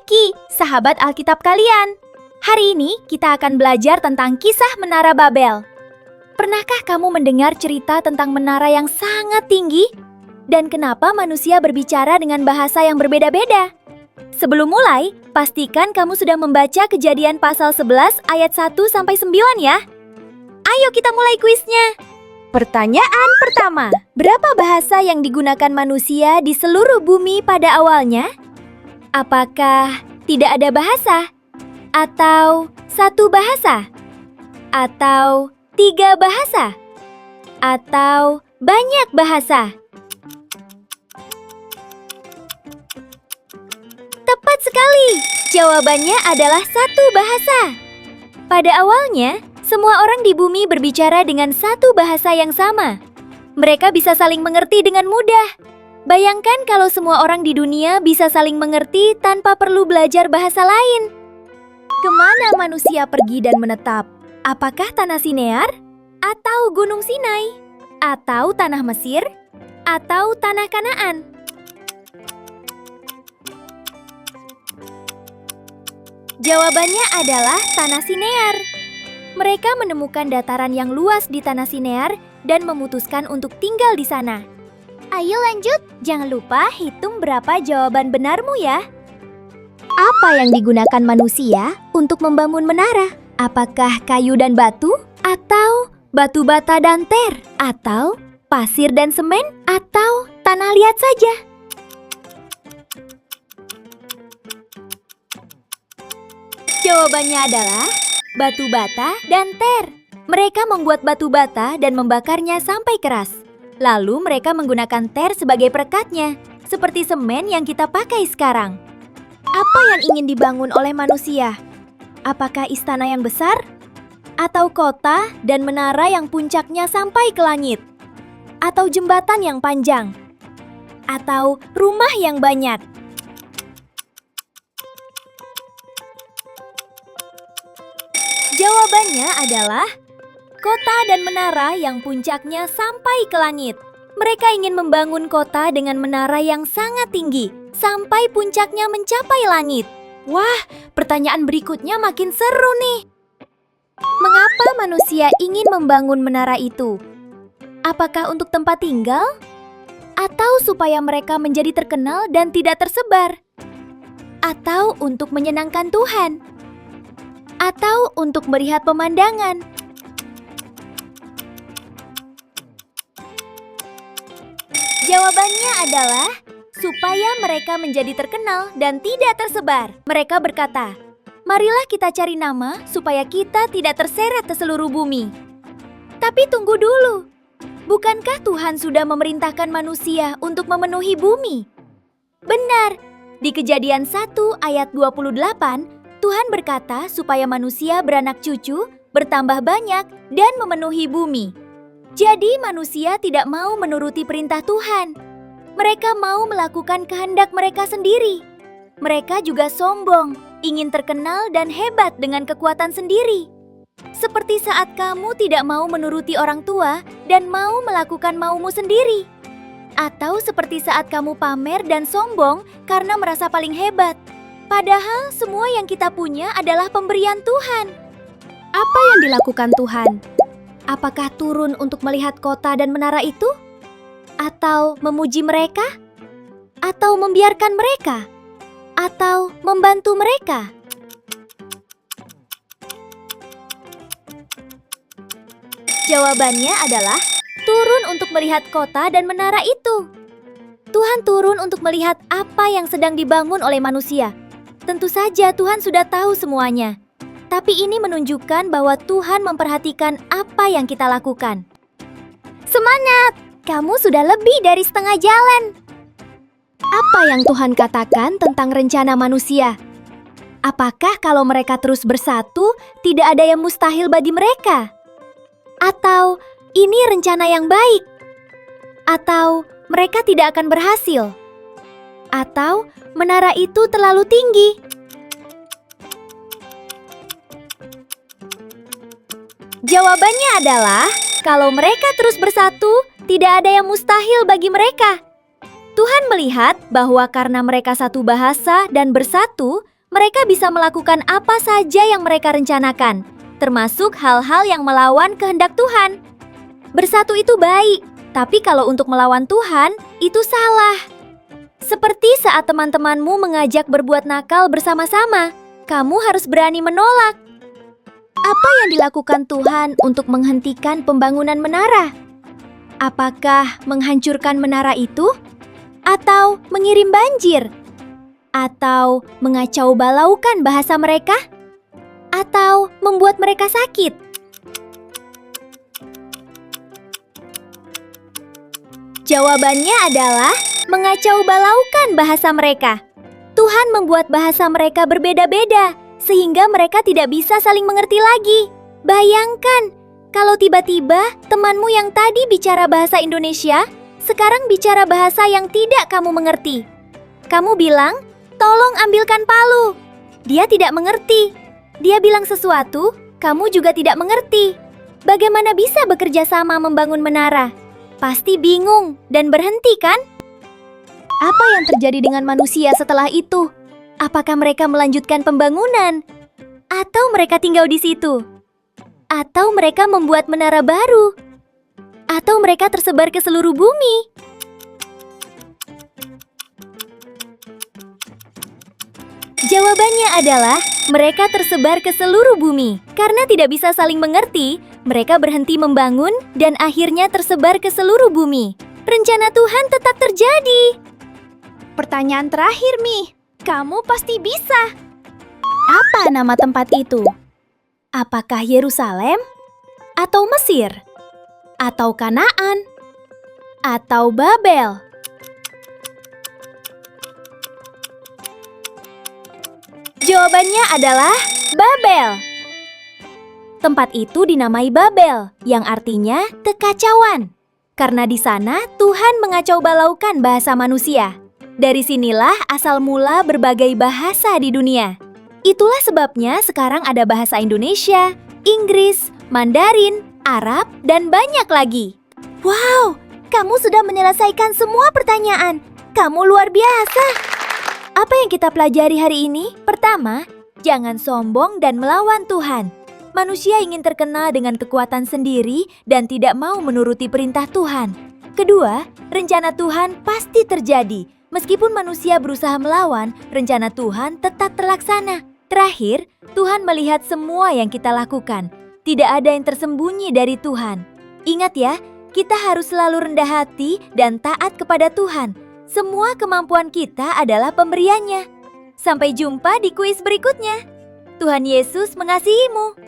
Oki, sahabat Alkitab kalian. Hari ini kita akan belajar tentang kisah Menara Babel. Pernahkah kamu mendengar cerita tentang menara yang sangat tinggi? Dan kenapa manusia berbicara dengan bahasa yang berbeda-beda? Sebelum mulai, pastikan kamu sudah membaca Kejadian pasal 11 ayat 1-9 ya. Ayo kita mulai kuisnya. Pertanyaan pertama, berapa bahasa yang digunakan manusia di seluruh bumi pada awalnya? Apakah tidak ada bahasa? Atau satu bahasa? Atau 3 bahasa? Atau banyak bahasa? Tepat sekali! Jawabannya adalah satu bahasa. Pada awalnya, semua orang di bumi berbicara dengan satu bahasa yang sama. Mereka bisa saling mengerti dengan mudah. Bayangkan kalau semua orang di dunia bisa saling mengerti tanpa perlu belajar bahasa lain. Kemana manusia pergi dan menetap? Apakah tanah Sinear? Atau gunung Sinai? Atau tanah Mesir? Atau tanah Kanaan? Jawabannya adalah tanah Sinear. Mereka menemukan dataran yang luas di tanah Sinear dan memutuskan untuk tinggal di sana. Ayo lanjut, jangan lupa hitung berapa jawaban benarmu ya. Apa yang digunakan manusia untuk membangun menara? Apakah kayu dan batu? Atau batu bata dan ter? Atau pasir dan semen? Atau tanah liat saja? Jawabannya adalah batu bata dan ter. Mereka membuat batu bata dan membakarnya sampai keras. Lalu mereka menggunakan ter sebagai perekatnya, seperti semen yang kita pakai sekarang. Apa yang ingin dibangun oleh manusia? Apakah istana yang besar? Atau kota dan menara yang puncaknya sampai ke langit? Atau jembatan yang panjang? Atau rumah yang banyak? Jawabannya adalah kota dan menara yang puncaknya sampai ke langit. Mereka ingin membangun kota dengan menara yang sangat tinggi, sampai puncaknya mencapai langit. Wah, pertanyaan berikutnya makin seru nih. Mengapa manusia ingin membangun menara itu? Apakah untuk tempat tinggal? Atau supaya mereka menjadi terkenal dan tidak tersebar? Atau untuk menyenangkan Tuhan? Atau untuk melihat pemandangan? Jawabannya adalah supaya mereka menjadi terkenal dan tidak tersebar. Mereka berkata, marilah kita cari nama supaya kita tidak terseret ke seluruh bumi. Tapi tunggu dulu, bukankah Tuhan sudah memerintahkan manusia untuk memenuhi bumi? Benar, di Kejadian 1 ayat 28, Tuhan berkata supaya manusia beranak cucu, bertambah banyak, dan memenuhi bumi. Jadi manusia tidak mau menuruti perintah Tuhan. Mereka mau melakukan kehendak mereka sendiri. Mereka juga sombong, ingin terkenal dan hebat dengan kekuatan sendiri. Seperti saat kamu tidak mau menuruti orang tua dan mau melakukan maumu sendiri. Atau seperti saat kamu pamer dan sombong karena merasa paling hebat. Padahal semua yang kita punya adalah pemberian Tuhan. Apa yang dilakukan Tuhan? Apakah turun untuk melihat kota dan menara itu? Atau memuji mereka? Atau membiarkan mereka? Atau membantu mereka? Jawabannya adalah turun untuk melihat kota dan menara itu. Tuhan turun untuk melihat apa yang sedang dibangun oleh manusia. Tentu saja Tuhan sudah tahu semuanya. Tapi ini menunjukkan bahwa Tuhan memperhatikan apa yang kita lakukan. Semangat! Kamu sudah lebih dari setengah jalan. Apa yang Tuhan katakan tentang rencana manusia? Apakah kalau mereka terus bersatu, tidak ada yang mustahil bagi mereka? Atau ini rencana yang baik? Atau mereka tidak akan berhasil? Atau menara itu terlalu tinggi? Jawabannya adalah, kalau mereka terus bersatu, tidak ada yang mustahil bagi mereka. Tuhan melihat bahwa karena mereka satu bahasa dan bersatu, Mereka bisa melakukan apa saja yang mereka rencanakan, termasuk hal-hal yang melawan kehendak Tuhan. Bersatu itu baik, tapi kalau untuk melawan Tuhan, itu salah. Seperti saat teman-temanmu mengajak berbuat nakal bersama-sama, kamu harus berani menolak. Apa yang dilakukan Tuhan untuk menghentikan pembangunan menara? Apakah menghancurkan menara itu? Atau mengirim banjir? Atau mengacau balaukan bahasa mereka? Atau membuat mereka sakit? Jawabannya adalah mengacau balaukan bahasa mereka. Tuhan membuat bahasa mereka berbeda-beda, sehingga mereka tidak bisa saling mengerti lagi. Bayangkan, kalau tiba-tiba temanmu yang tadi bicara bahasa Indonesia, sekarang bicara bahasa yang tidak kamu mengerti. Kamu bilang, "Tolong ambilkan palu." Dia tidak mengerti. Dia bilang sesuatu, kamu juga tidak mengerti. Bagaimana bisa bekerja sama membangun menara? Pasti bingung dan berhenti kan? Apa yang terjadi dengan manusia setelah itu? Apakah mereka melanjutkan pembangunan? Atau mereka tinggal di situ? Atau mereka membuat menara baru? Atau mereka tersebar ke seluruh bumi? Jawabannya adalah mereka tersebar ke seluruh bumi. Karena tidak bisa saling mengerti, mereka berhenti membangun dan akhirnya tersebar ke seluruh bumi. Rencana Tuhan tetap terjadi. Pertanyaan terakhir, Mi. Kamu pasti bisa. Apa nama tempat itu? Apakah Yerusalem? Atau Mesir? Atau Kanaan? Atau Babel? Jawabannya adalah Babel. Tempat itu dinamai Babel, yang artinya kekacauan. Karena di sana Tuhan mengacau balaukan bahasa manusia. Dari sinilah asal mula berbagai bahasa di dunia. Itulah sebabnya sekarang ada bahasa Indonesia, Inggris, Mandarin, Arab, dan banyak lagi. Wow, kamu sudah menyelesaikan semua pertanyaan. Kamu luar biasa. Apa yang kita pelajari hari ini? Pertama, jangan sombong dan melawan Tuhan. Manusia ingin terkenal dengan kekuatan sendiri dan tidak mau menuruti perintah Tuhan. Kedua, rencana Tuhan pasti terjadi. Meskipun manusia berusaha melawan, rencana Tuhan tetap terlaksana. Terakhir, Tuhan melihat semua yang kita lakukan. Tidak ada yang tersembunyi dari Tuhan. Ingat ya, kita harus selalu rendah hati dan taat kepada Tuhan. Semua kemampuan kita adalah pemberiannya. Sampai jumpa di kuis berikutnya. Tuhan Yesus mengasihimu.